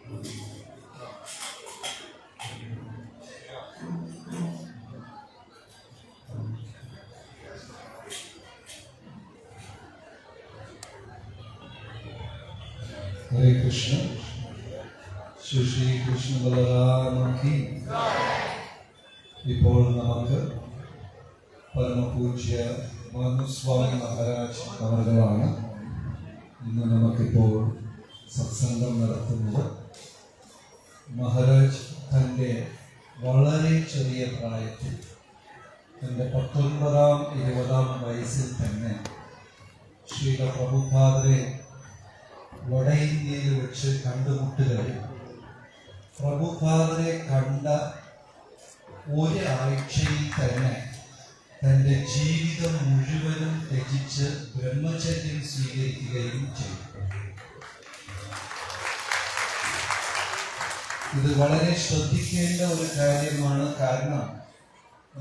Hare Krishna, Shri Krishna Balarama ki. ഇപ്പോൾ നമുക്ക് പരമപൂജ്യ Bhanu Svāmī Mahāraj അവരുകളാണ് ഇന്ന് നമുക്കിപ്പോൾ സത്സംഗം നടത്തുന്നത്. മഹാരാജ് തൻ്റെ വളരെ ചെറിയ പ്രായത്തിൽ, തൻ്റെ 19-ാം 20-ാം വയസ്സിൽ തന്നെ ശ്രീല പ്രഭുപാദരെ വട ഇന്ത്യയിൽ വെച്ച് കണ്ടുമുട്ടുകയും പ്രഭുപാദരെ കണ്ട ഒരാഴ്ചയിൽ തന്നെ തൻ്റെ ജീവിതം മുഴുവനും ത്യജിച്ച് ബ്രഹ്മചര്യം സ്വീകരിക്കുകയും ചെയ്തു. ഇത് വളരെ ശ്രദ്ധിക്കേണ്ട ഒരു കാര്യമാണ്. കാരണം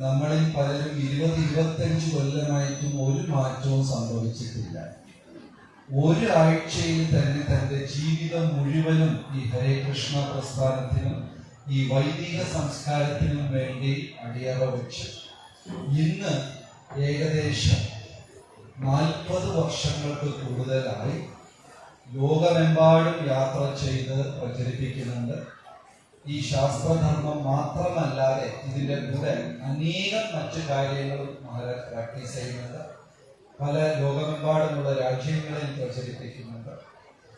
നമ്മളിൽ പലരും 20-25 കൊല്ലമായിട്ടും ഒരു മാറ്റവും സംഭവിച്ചിട്ടില്ല. ഒരാഴ്ചയിൽ തന്നെ തൻ്റെ ജീവിതം മുഴുവനും ഈ ഹരേ കൃഷ്ണ പ്രസ്ഥാനത്തിനും ഈ വൈദിക സംസ്കാരത്തിനും വേണ്ടി അടിയറ വെച്ച് ഇന്ന് ഏകദേശം 40 വർഷങ്ങൾക്ക് കൂടുതലായി ലോകമെമ്പാടും യാത്ര ചെയ്ത് പ്രചരിപ്പിക്കുന്നുണ്ട്. ഈ ശാസ്ത്രധർമ്മം മാത്രമല്ലാതെ ഇതിൻ്റെ കൂടെ അനേകം മറ്റു കാര്യങ്ങളും മഹാരാജ് പ്രാക്ടീസ് ചെയ്യുന്നുണ്ട്. പല ലോകമെമ്പാടുമുള്ള രാജ്യങ്ങളിൽ പ്രചരിപ്പിക്കുന്നുണ്ട്.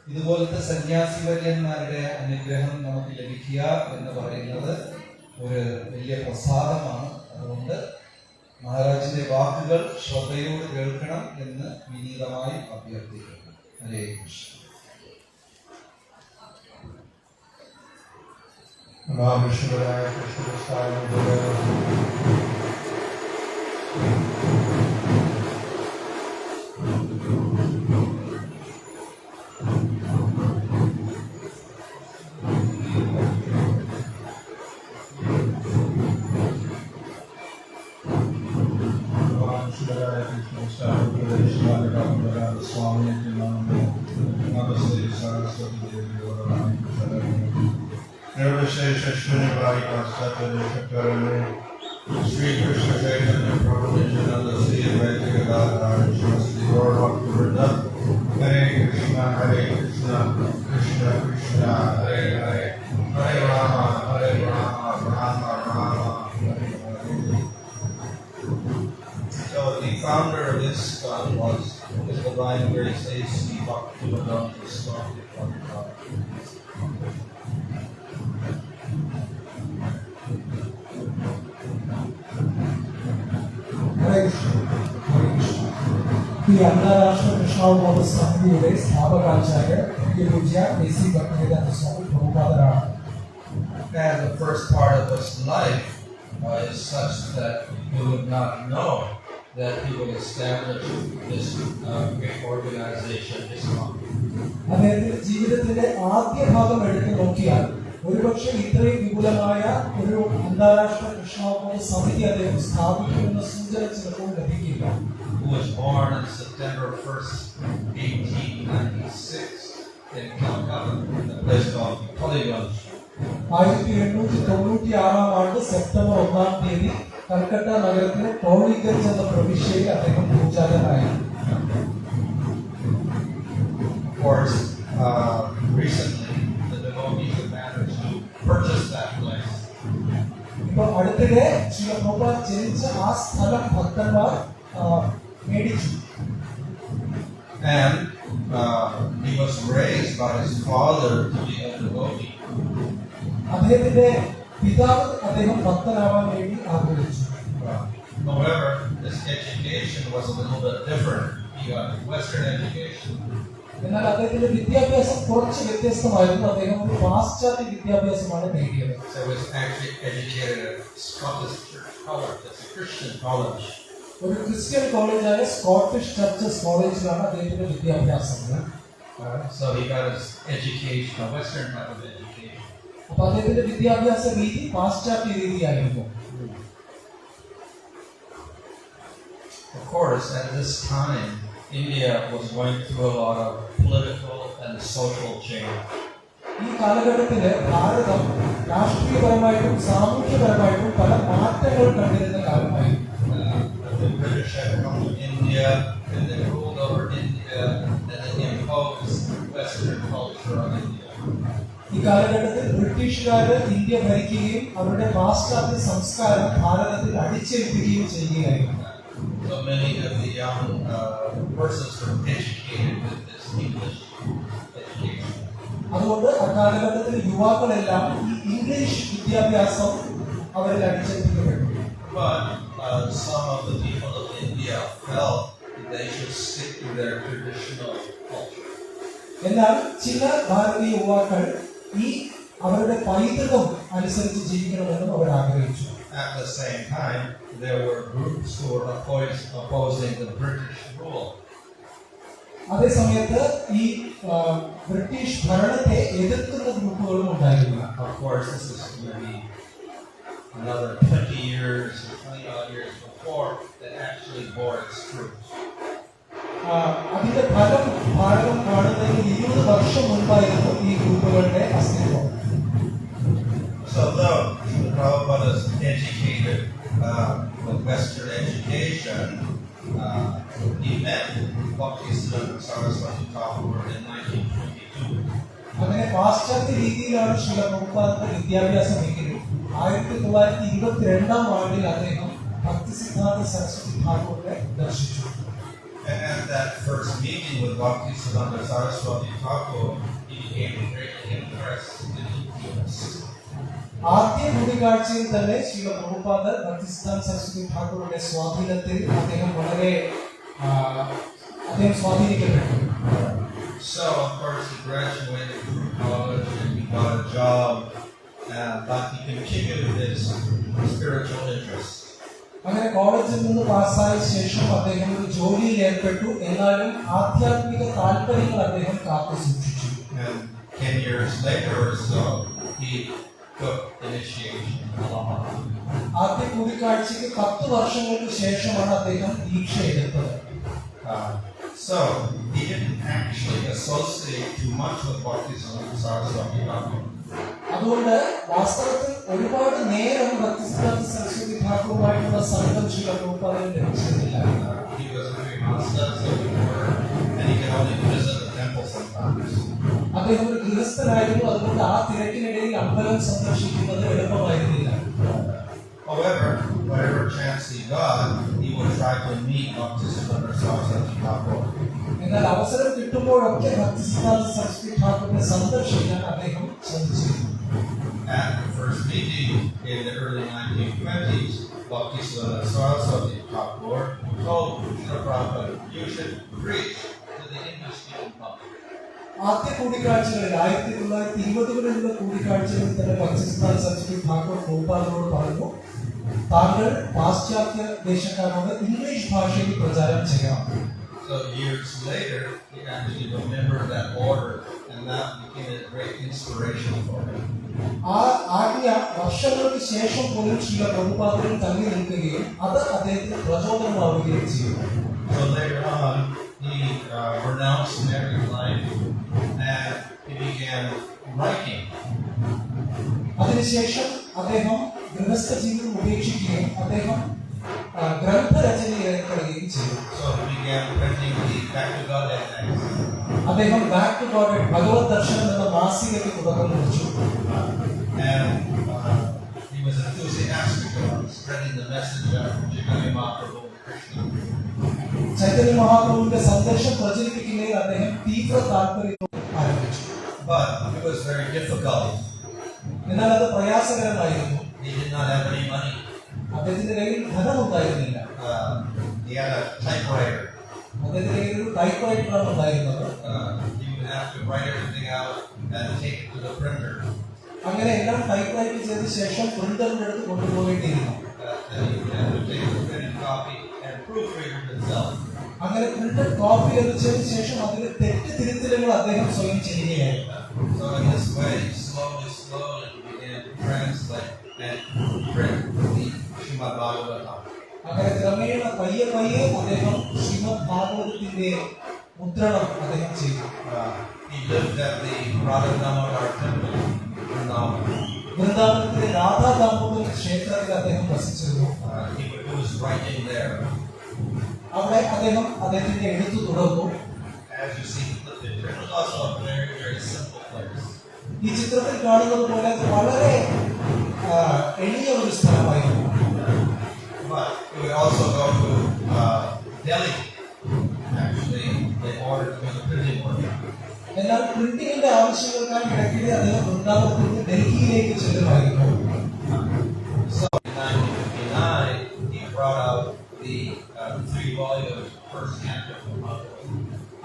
ഇതുപോലത്തെ സന്യാസിവര്യന്മാരുടെ അനുഗ്രഹം നമുക്ക് ലഭിക്കുക എന്ന് പറയുന്നത് ഒരു വലിയ പ്രസാദമാണ്. അതുകൊണ്ട് മഹാരാജിന്റെ വാക്കുകൾ ശ്രദ്ധയോട് കേൾക്കണം എന്ന് വിനീതമായി അഭ്യർത്ഥിക്കുന്നു. ഹരേ Krishna. മഹാവിഷ്ണുവായ Svāmī Nirvishesha Shunivaya Sattva Karane Sri Krishna Chaitanya Prabhu Nityananda Sri Advaita Gadadhara Sri Gaura Bhaktivinoda Hare Krishna Krishna Krishna Hare Hare Hare Rama Rama Rama. So the founder of this was His Divine Grace A.C. Bhaktivinoda Swāmī. ഈ അന്താരാഷ്ട്ര കൃഷ്ണാവബോധ സമിതിയുടെ സ്ഥാപകാചാര്യ പൂജ്യ A.C. Bhaktivedanta Swami പ്രഭുപാദരാണ്. And the first part of his life is such that you would not know that he would establish this great organization, Islam. അദ്ദേഹത്തിന്റെ ജീവിതത്തിന്റെ ആദ്യ ഭാഗം എടുത്ത് നോക്കിയാൽ ഒരുപക്ഷെ ഇത്രയും വിപുലമായ ഒരു അന്താരാഷ്ട്ര കൃഷ്ണാവബോധ സമിതി അദ്ദേഹം സ്ഥാപിക്കുമെന്ന സൂചന ചിലപ്പോൾ ലഭിക്കില്ല. Who was born on September 1st, 1896 in Calcutta, in a place called Holiness. 1896 September 1-ാം തീയതി കൽക്കട്ട നഗരത്തിലെ ടോളിഗഞ്ച് എന്ന പ്രവിശ്യയിൽ അദ്ദേഹം പൂജാരനായി. Of course, recently the devotees have managed to purchase that place. ഇപ്പോൾ അടുത്തിടെ ശ്രീ പ്രഭുപാദ് ജനിച്ച ആ സ്ഥലം ഭക്തന്മാർ മേടിച്ചു. And he was raised by his father to be a devotee. അദ്ദേഹത്തിന്റെ പിതാവ് അദ്ദേഹം ഭക്തനാവാൻ വേണ്ടി ആഗ്രഹിച്ചു. However, his education was a little bit different. He got Western education. എന്നാൽ അദ്ദേഹത്തിന്റെ വിദ്യാഭ്യാസം കുറച്ച് വ്യത്യസ്തമായിരുന്നു. അദ്ദേഹം ഒരു പാശ്ചാത്യ വിദ്യാഭ്യാസമാണ് നേടിയത്. So he was actually educated at Scottish Church College. That's a Christian college. ഒരു ക്രിസ്ത്യൻ കോളേജായ സ്കോട്ടിഷ് ചർച്ചസ് കോളേജിലാണ് അദ്ദേഹത്തിന്റെ വിദ്യാഭ്യാസം. So he got his education, a Western type of education. അപ്പോൾ അദ്ദേഹത്തിന്റെ വിദ്യാഭ്യാസ രീതി പാശ്ചാത്യ രീതിയായിരുന്നു. Of course, at this time, India was going through a lot of political and social change. ഈ കാലഘട്ടത്തില് ഭാരതം രാഷ്ട്രീയപരമായിട്ടും സാമൂഹ്യപരമായിട്ടും പല മാറ്റങ്ങൾ കണ്ടിരുന്ന കാലമായിരുന്നു. The British had come to India and they ruled over India and they imposed Western culture on India. ഈ കാലഘട്ടത്തിൽ ബ്രിട്ടീഷുകാര് India ഭരിക്കുകയും അവരുടെ പാശ്ചാത്യ സംസ്കാരം ഭാരതത്തിൽ അടിച്ചേൽപ്പിക്കുകയും ചെയ്യുകയായിരുന്നു. So many of the young persons were educated with this English education. അതുകൊണ്ട് അക്കാലഘട്ടത്തിൽ യുവാക്കളെല്ലാം ഈ English വിദ്യാഭ്യാസം അവരിൽ അടിച്ചേൽപ്പിക്കപ്പെട്ടു. But some of the people of India felt that they should stick to their traditional culture. എന്നാൽ ചില ഭാരതീയ യുവാക്കൾ ഈ അവരുടെ പൈതൃകം അനുസരിച്ച് ജീവിക്കണമെന്നും അവർ ആഗ്രഹിച്ചു. At the same time, there were groups who were opposing the British rule. അതേ സമയത്ത് ഈ ബ്രിട്ടീഷ് ഭരണത്തെ എതിർക്കുന്ന ഗ്രൂപ്പുകളും ഉണ്ടായിരുന്നു. Of course, this is maybe another 20 years or 20 years before that actually bore its fruits. അതിന്റെ ഫലം ഭാരതം കാണുന്നതിന് 20 വർഷം മുൻപായിരുന്നു ഈ ഗ്രൂപ്പുകളുടെ അസ്തിത്വം. So though Prabhupada is educated with Western education, he met Bhaktisiddhanta Saraswati Thakur in 1922. അങ്ങനെ പാശ്ചാത്യ രീതിയിലാണ് ശ്രീല പ്രഭുപാദന്റെ വിദ്യാഭ്യാസമെങ്കിലും 1922 ആണ്ടിൽ അദ്ദേഹം ഭക്തിസിദ്ധാന്ത Saraswati ഠാക്കൂറിനെ ദർശിച്ചു. And at that first meeting with Bhaktisiddhanta Saraswati Thakur, he became greatly impressed with Holiness. ആദ്യ കൂടിക്കാഴ്ചയിൽ തന്നെ ശ്രീല പ്രഭുപാദർ ഭക്തിസിദ്ധാന്ത സരസ്വതി ഠാക്കൂറിന്റെ സ്വാധീനത്തിൽ അദ്ദേഹം സ്വാധീനിക്കപ്പെട്ടു. So of course he graduated from college and he got a job, but he continued his spiritual interest. അങ്ങനെ കോളേജിൽ നിന്ന് പാസ്സായ ശേഷം അദ്ദേഹം ഒരു ജോലിയിൽ ഏർപ്പെട്ടു. എന്നാലും ആധ്യാത്മിക താല്പര്യങ്ങൾ അദ്ദേഹം കാത്തു സൂക്ഷിച്ചു. And 10 years later or so, he took initiation. ആദ്യ കൂടിക്കാഴ്ചയ്ക്ക് 10 വർഷങ്ങൾക്ക് ശേഷമാണ് അദ്ദേഹം ദീക്ഷ എടുത്തത്. So he didn't actually associate too much with Bhaktisiddhanta Saraswati Thakur. അതുകൊണ്ട് വാസ്തവത്തിൽ ഒരുപാട് നേരം ഭക്തിസിദ്ധാന്ത സരസ്വതി ഠാക്കൂറുമായിട്ടുള്ള സംഘം ശ്രീല പ്രഭുപാദന് ലഭിച്ചിരുന്നില്ല. He was very monastic and he could only visit the temple sometimes. അദ്ദേഹം ഒരു ഗൃഹസ്ഥനായിരുന്നു. അതുകൊണ്ട് ആ തിരക്കിനിടയിൽ അമ്പലം സന്ദർശിക്കുന്നത് എളുപ്പമായിരുന്നില്ല. However, whatever chance he got, he would try to meet Bhaktisiddhanta Saraswati Thakur. എന്നാൽ അവസരം കിട്ടുമ്പോഴൊക്കെ ഭക്തിസിദ്ധാന്ത സരസ്വതി ഠാക്കൂറിനെ സന്ദർശിക്കാൻ അദ്ദേഹം ശ്രമിച്ചിരുന്നു. At the first meeting in the early 1920s, Bhaktisiddhanta Saraswati Thakur told Srila Prabhupada, "You should preach to the English-speaking public." ആദ്യ കൂടിക്കാഴ്ചകളിൽ 1920കളിലുള്ള കൂടിക്കാഴ്ചകളിൽ തന്നെ ഭക്തിസിദ്ധാന്ത സരസ്വതി ഠാക്കൂർ പ്രഭുപാദനോട് പറഞ്ഞു, താങ്കൾ പാശ്ചാത്യ ദേശക്കാരോട് ഇംഗ്ലീഷ് ഭാഷയിൽ പ്രചാരം ചെയ്യണം. So years later, he actually remembered that order, and that became a great inspiration for him. ആ ആജ്ഞ വർഷങ്ങൾക്ക് ശേഷം പോലും ശ്രീല പ്രഭുപാദനിൽ തങ്ങി നിൽക്കുകയും അത് അദ്ദേഹത്തിന് പ്രചോദനമാവുകയും ചെയ്തു. So later on, he renounced married life and he began writing. അതിനുശേഷം അദ്ദേഹം ഗൃഹസ്ഥ ജീവിതം ഉപേക്ഷിക്കുകയും അദ്ദേഹം ഗ്രന്ഥരചനയിൽ ഏർപ്പെടുകയും ചെയ്തു. So he began printing the Back to God magazine. അദ്ദേഹം ബാക്ക് ടു ഗോഡ് ഭഗവത് ദർശനം എന്ന മാസികയ്ക്ക് തുടക്കം കുറിച്ചു. And he was enthusiastic about spreading the message of Chaitanya Mahaprabhu and Krishna. Chaitanya മഹാപ്രഭുവിന്റെ സന്ദേശം പ്രചരിപ്പിക്കുന്നതിൽ അദ്ദേഹം തീവ്ര താല്പര്യം ആരംഭിച്ചു. But it was very difficult. എന്നാൽ അത് പ്രയാസകരമായിരുന്നു. He did not have any money. അദ്ദേഹത്തിന്റെ കയ്യിൽ ധനമുണ്ടായിരുന്നില്ല. He had a typewriter. അദ്ദേഹത്തിന്റെ കയ്യിൽ ഒരു ടൈപ്പ്റൈറ്ററാണ് ഉണ്ടായിരുന്നത്. He would have to write everything out and take it to the printer. അങ്ങനെ എല്ലാം ടൈപ്പ്റൈറ്റ് ചെയ്ത ശേഷം പ്രിന്ററിന്റെ അടുത്ത് കൊണ്ടുപോകേണ്ടിയിരുന്നു. Then he would have to take the printed copy and proofread it himself. അങ്ങനെ പ്രിന്റഡ് കോപ്പി ലഭിച്ചതിന് ശേഷം അതിലെ തെറ്റ് തിരുത്തലുകൾ അദ്ദേഹം സ്വയം ചെയ്യുകയായിരുന്നു. So in this way, slowly, he began to translate and print the Srimad Bhagavatam. അങ്ങനെ ക്രമേണ പയ്യെ അദ്ദേഹം ശ്രീമദ് ഭാഗവതത്തിന്റെ മുദ്രണം അദ്ദേഹം ചെയ്തു. He lived at the Radha Damodar temple now. വൃന്ദാവനത്തിലെ Radha Damodar ക്ഷേത്രത്തിൽ അദ്ദേഹം വസിച്ചിരുന്നു. He was writing there. അവിടെ അദ്ദേഹം അദ്ദേഹത്തിന്റെ എഴുത്ത് തുടർന്നു. As you see the picture, it was also a very, very simple place. ഈ ചിത്രത്തിൽ കാണുന്നത് പോലെ വളരെ എളിയ ഒരു സ്ഥലമായിരുന്നു. But he would also go to Delhi, actually, in order to do the printing work. എന്നാൽ പ്രിന്റിങ്ങിന്റെ ആവശ്യങ്ങൾക്കായി ഇടയ്ക്കിടെ അദ്ദേഹം വൃന്ദാവനത്തിൽ നിന്ന് ഡൽഹിയിലേക്ക് ചെല്ലുമായിരുന്നു. So in 1959, he brought out the 3-volume first canto of Bhanu.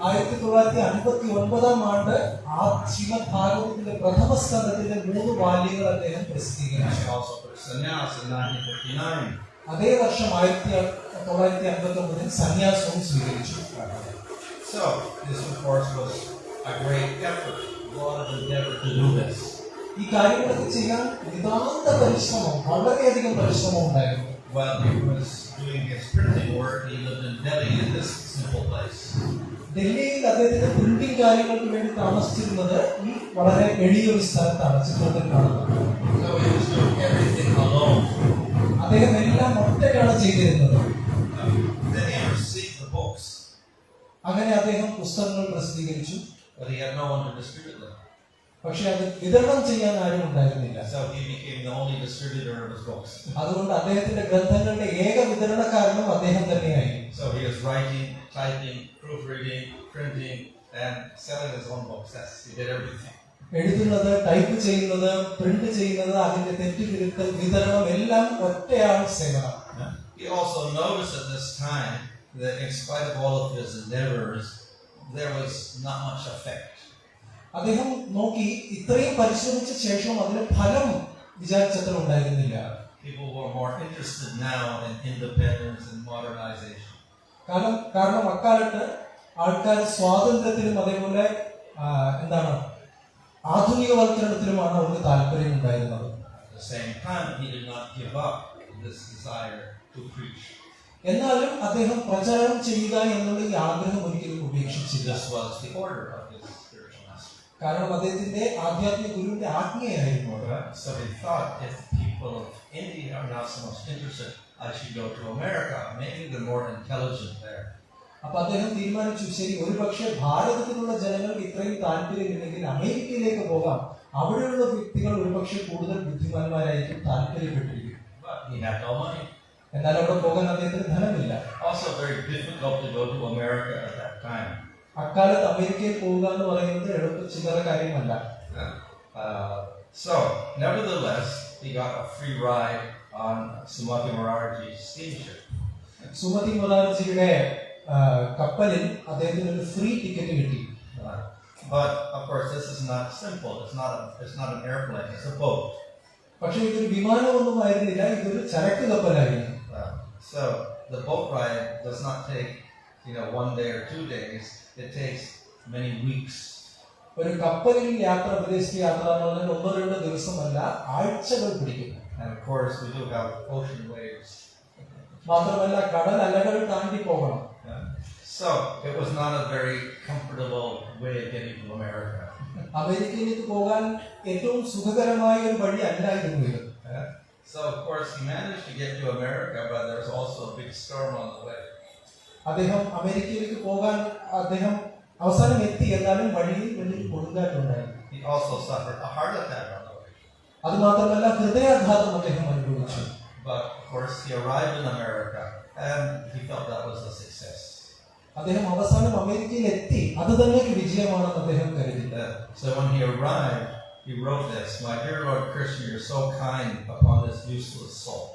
1959 ആ ശ്രീമദ് ഭാഗവതത്തിന്റെ പ്രഥമ സ്കന്ധത്തിന്റെ 3 വാല്യങ്ങൾ അദ്ദേഹം പ്രസിദ്ധീകരിച്ചു. Also for Sannyas in 1959. അതേ വർഷം 1959 സന്യാസവും സ്വീകരിച്ചു. So this, of course, was a great effort, a lot of endeavor to do this. ഈ കാര്യങ്ങളൊക്കെ ചെയ്യാൻ നിതാന്ത പരിശ്രമം, വളരെയധികം പരിശ്രമം ഉണ്ടായിരുന്നു. While he was doing his printing work, he lived in Delhi in this simple place. ഡൽഹിയിൽ അദ്ദേഹത്തിന്റെ പ്രിന്റിംഗ് കാര്യങ്ങൾക്ക് വേണ്ടി താമസിച്ചിരുന്നത് ഈ വളരെ എളിയൊരു സ്ഥലത്താണ് ചിത്രത്തിൽ കാണുന്നത്. So he was doing everything alone. അദ്ദേഹം എല്ലാം ഒറ്റയ്ക്കാണ് ചെയ്തിരുന്നത്. Then he received the books, അങ്ങനെ അദ്ദേഹം പുസ്തകങ്ങൾ പ്രസിദ്ധീകരിച്ചു. but he had no one to distribute them. പക്ഷെ അത് വിതരണം ചെയ്യാൻ ആരും ഉണ്ടായിരുന്നില്ല. So he became the only distributor of his books. അതുകൊണ്ട് അദ്ദേഹത്തിന്റെ ഗ്രന്ഥങ്ങളുടെ ഏക വിതരണക്കാരനും അദ്ദേഹം തന്നെയായി. So he was writing, typing, proofreading, printing, and selling his own books. He did everything. എഴുതുന്നത്, ടൈപ്പ് ചെയ്യുന്നത്, പ്രിന്റ് ചെയ്യുന്നത്, അതിന്റെ തെറ്റുതിരുത്തൽ, വിതരണം എല്ലാം ഒറ്റയാൾ സേവനം. He also noticed at this time that in spite of all of his endeavors, there was not much effect. അദ്ദേഹം നോക്കി ഇത്രയും പരിശ്രമിച്ച ശേഷം അതിന് ഫലം വിചാരിച്ചത്ര ഉണ്ടായിരുന്നില്ല. People were more interested now in independence and modernization. കാരണം അക്കാലത്ത് ആൾക്കാർ സ്വാതന്ത്ര്യത്തിലും അതേപോലെ ആധുനികവൽക്കരണത്തിലുമാണ് അവർക്ക് താല്പര്യം ഉണ്ടായിരുന്നത്. At the same time, he did not give up this desire to preach. എന്നാലും അദ്ദേഹം പ്രചാരണം ചെയ്യുക എന്നുള്ള ഈ ആഗ്രഹം ഒരിക്കലും ഉപേക്ഷിച്ചില്ല. This was the order of his spiritual master. കാരണം അദ്ദേഹത്തിന്റെ ആധ്യാത്മിക ഗുരുവിന്റെ ആജ്ഞയായിരുന്നു. So he thought, if people of India are now so much interested, I should go to America. Maybe they're more intelligent there. അപ്പൊ അദ്ദേഹം തീരുമാനിച്ചു, ശരി, ഒരുപക്ഷെ ഭാരതത്തിലുള്ള ജനങ്ങൾക്ക് ഇത്രയും താല്പര്യമില്ലെങ്കിൽ അമേരിക്കയിലേക്ക് പോകാം. അവിടെയുള്ള വ്യക്തികൾ ഒരുപക്ഷെ കൂടുതൽ ബുദ്ധിമാന്മാരായിരിക്കും, താല്പര്യപ്പെട്ടിരിക്കും. But he had no money. എന്നാൽ അവിടെ പോകാൻ അദ്ദേഹത്തിന് ധനമില്ല. Also very difficult to go to America at that time. അക്കാലത്ത് അമേരിക്കയിൽ പോവുക എന്ന് പറയുന്നത് ചില്ലറ കാര്യമല്ല. So nevertheless, he got a free ride on Svāmī Mahāraj's steamship. Sumathi മഹാരാജിയുടെ കപ്പലിൽ അദ്ദേഹത്തിന് ഒരു ഫ്രീ ടിക്കറ്റ് കിട്ടി. But of course, this is not simple. It's not an airplane. It's a boat. പക്ഷേ ഇതൊരു വിമാനമൊന്നും ആയിരുന്നില്ല, ഇതൊരു ചരക്ക് കപ്പലായിരുന്നു. So the boat ride does not take 1 day or 2 days. It takes many weeks. ഒരു കപ്പലിൽ യാത്ര, വിദേശ യാത്ര എന്ന് പറഞ്ഞാൽ 1-2 ദിവസമല്ല, ആഴ്ചകൾ പിടിക്കും. And of course, we do have ocean waves. മാത്രമല്ല കടൽ അലകൾ താണ്ടി പോകണം. So it was not a very comfortable way of getting to America. അമേരിക്കയിലേക്ക് പോകാൻ ഏറ്റവും സുഖകരമായ ഒരു വഴി അല്ലായിരുന്നു ഇത്. So of course he managed to get to America, but there was also a big storm on the way. അദ്ദേഹം അമേരിക്കയിലേക്ക് പോകാൻ അവസാനം എത്തി, എന്നാലും വഴിയിൽ വലിയൊരു കൊടുങ്കാറ്റുണ്ടായി. He also suffered a heart attack on the way. അത് മാത്രമല്ല ഹൃദയാഘാതം അദ്ദേഹം അനുഭവിച്ചു. But of course he arrived in America and he felt that was a success. അദ്ദേഹം അവസാനം അമേരിക്കയിൽ എത്തി, അത് തന്നെ ഒരു വിജയമാണെന്ന് അദ്ദേഹം കരുതി. So when he arrived, he wrote this: "My dear Lord Krishna, you're so kind upon this useless soul."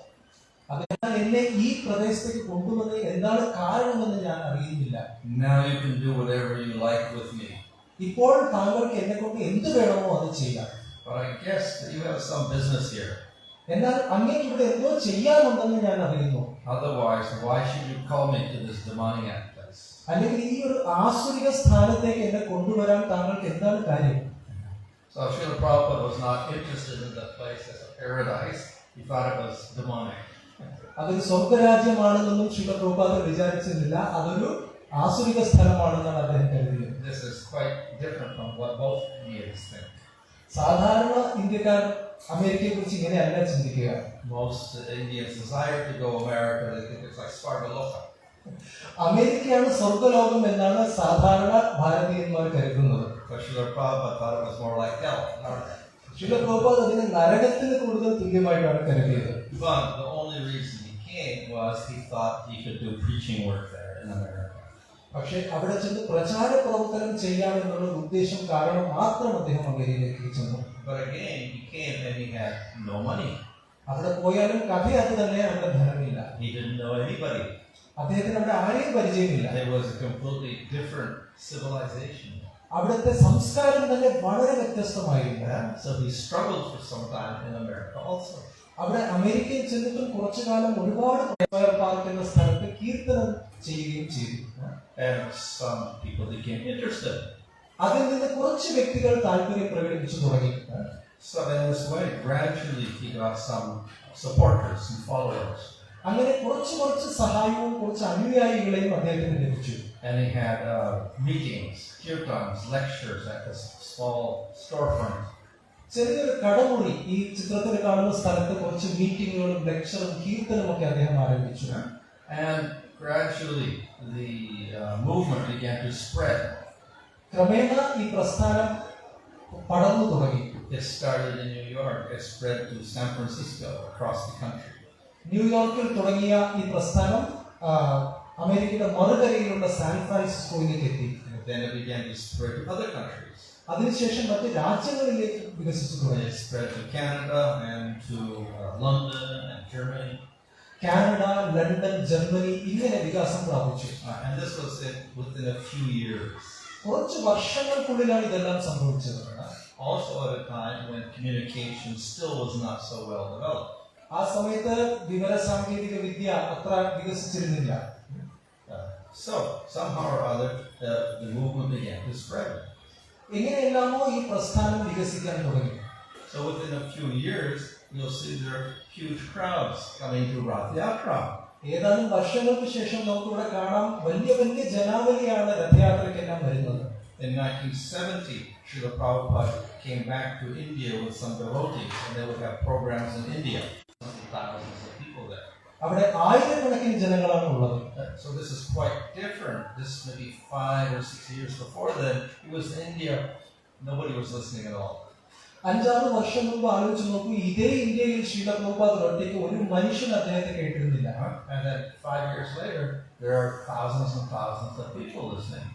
അതിനാൽ എന്നെ ഈ പ്രദേശത്തേക്ക് കൊണ്ടുവന്നത് എന്താണ് കാരണമെന്ന് ഞാൻ അറിയുന്നില്ല. Now you can do whatever you like with me. ഇപ്പോൾ താങ്കൾക്ക് എന്നെ കൊണ്ട് എന്ത് വേണമോ അത് ചെയ്യാം. But I guess that you have some business here. എന്നാൽ അങ്ങേക്ക് ഇവിടെ എന്തോ ചെയ്യാനുണ്ടെന്ന് ഞാൻ അറിയുന്നു. Otherwise, why should you call me to this demoniac place? അല്ലെങ്കിൽ ഈ ഒരു ആസുരിക സ്ഥാനത്തേക്ക് എന്നെ കൊണ്ടുവരാൻ താങ്കൾക്ക് എന്താണ് കാര്യം? So Srila Prabhupada was not interested in that place as a paradise. He thought it was demonic. അതൊരു സ്വർഗരാജ്യമാണെന്നൊന്നും ശ്രീല പ്രഭുപാദ വിചാരിച്ചിരുന്നില്ല, അതൊരു ആസുരിക സ്ഥലമാണെന്നാണ് അദ്ദേഹം കരുതിയത്. This is quite different from what most Indians think. സാധാരണ ഇന്ത്യക്കാർ അമേരിക്കയെ കുറിച്ച് ഇങ്ങനെയല്ല ചിന്തിക്കുക. Most Indians desire to go to America. They think it's like Svargaloka. അമേരിക്കയാണ് സ്വർഗ്ഗലോകം എന്നാണ് സാധാരണ ഭാരതീയന്മാർ കരുതുന്നത്. But Srila Prabhupada thought it was more like hell. ശില പ്രഭുപാദ് അതിനെ നരകത്തിന് കൂടുതൽ തുല്യമായിട്ടാണ് കരുതിയത്. But the only reason he came was he thought he could do preaching work there in America. പക്ഷെ അവിടെ ചെന്ന് പ്രചാര പ്രവർത്തനം ചെയ്യാമെന്നുള്ള ഉദ്ദേശം കാരണം മാത്രം അദ്ദേഹം അമേരിക്കയിലേക്ക് ചെന്നു. But again, he came and he had no money. അവിടെ പോയാലും കഥ അത് തന്നെ, അവിടെ ധനമില്ല. He didn't know anybody. അദ്ദേഹത്തിന് അവിടെ ആരെയും പരിചയമില്ല. It was a completely different civilization. അവിടുത്തെ സംസ്കാരം തന്നെ വളരെ വ്യത്യസ്തമായിരുന്നു. So he struggled for some time in America also. അവിടെ അമേരിക്കയിൽ ചെന്നിട്ടും കുറച്ചു കാലം ഒരുപാട് പാർക്ക് എന്ന സ്ഥലത്ത് കീർത്തനം ചെയ്യുകയും ചെയ്തു. And some people became interested. അതിൽ നിന്ന് കുറച്ച് വ്യക്തികൾ താല്പര്യം പ്രകടിപ്പിച്ചു തുടങ്ങി. So in this way, gradually he got some supporters and followers. അങ്ങനെ കുറച്ച് സഹായവും കുറച്ച് അനുയായികളെയും അദ്ദേഹത്തിന് ലഭിച്ചു. And he had meetings, kirtans, lectures at this small storefront. ചെറിയൊരു കടമുറി ഈ ചിത്രത്തിൽ കാണുന്ന സ്ഥലത്ത് കുറച്ച് മീറ്റിങ്ങുകളും ലെക്ചറും കീർത്തനവും ഒക്കെ അദ്ദേഹം ആരംഭിച്ചു. And gradually the movement began to spread. ക്രമേണ ഈ പ്രസ്ഥാനം പടർന്നു തുടങ്ങി. It started in New York, it spread to San Francisco, across the country. ന്യൂയോർക്കിൽ തുടങ്ങിയ ഈ പ്രസ്ഥാനം അമേരിക്കയുടെ മറുകരയിലുള്ള സാൻ ഫ്രാൻസിസ്കോയിലേക്ക് എത്തി. And then it began to spread to other countries. അതിനുശേഷം മറ്റ് രാജ്യങ്ങളിലേക്ക് വികസിച്ചു തുടങ്ങി. It spread to Canada and to London and Germany. Canada, London, Germany ഇങ്ങനെ വികാസം പ്രാപിച്ചു. And this was within a few years. കുറച്ച് വർഷങ്ങൾക്കുള്ളിലാണ് ഇതെല്ലാം സംഭവിച്ചത്. Also at a time when communication still was not so well developed. ആ സമയത്ത് വിവര സാങ്കേതിക വിദ്യ അത്ര വികസിച്ചിരുന്നില്ല. So somehow or other the movement began to spread. എങ്ങനെയെല്ലാമോ ഈ പ്രസ്ഥാനം വികസിക്കാൻ തുടങ്ങി. So within a few years you'll see there are huge crowds coming to Rath Yatra. ഏതാനും വർഷങ്ങൾക്ക് ശേഷം നമുക്കിവിടെ കാണാം വലിയ ജനാവലിയാണ് രഥയാത്രയ്ക്കെല്ലാം വരുന്നത്. In 1970, Srila Prabhupada came back to India with some devotees, and they would have programs in India. Thousands of people there. അവിടെ ആയിരക്കണക്കിന് ജനങ്ങളാണ് ഉള്ളത്. So this is quite different. This maybe 5 or 6 years before then, it was in India. Nobody was listening at all. 5-6 വർഷം മുമ്പ് ആലോചിച്ച് നോക്കൂ, ഇതേ ഇന്ത്യയിൽ ശ്രീല പ്രഭുപാദ് ഒറ്റയ്ക്ക് ഒരു മനുഷ്യൻ അദ്ദേഹത്തെ കേട്ടിരുന്നില്ല. And then 5 years later, there are thousands and thousands of people listening.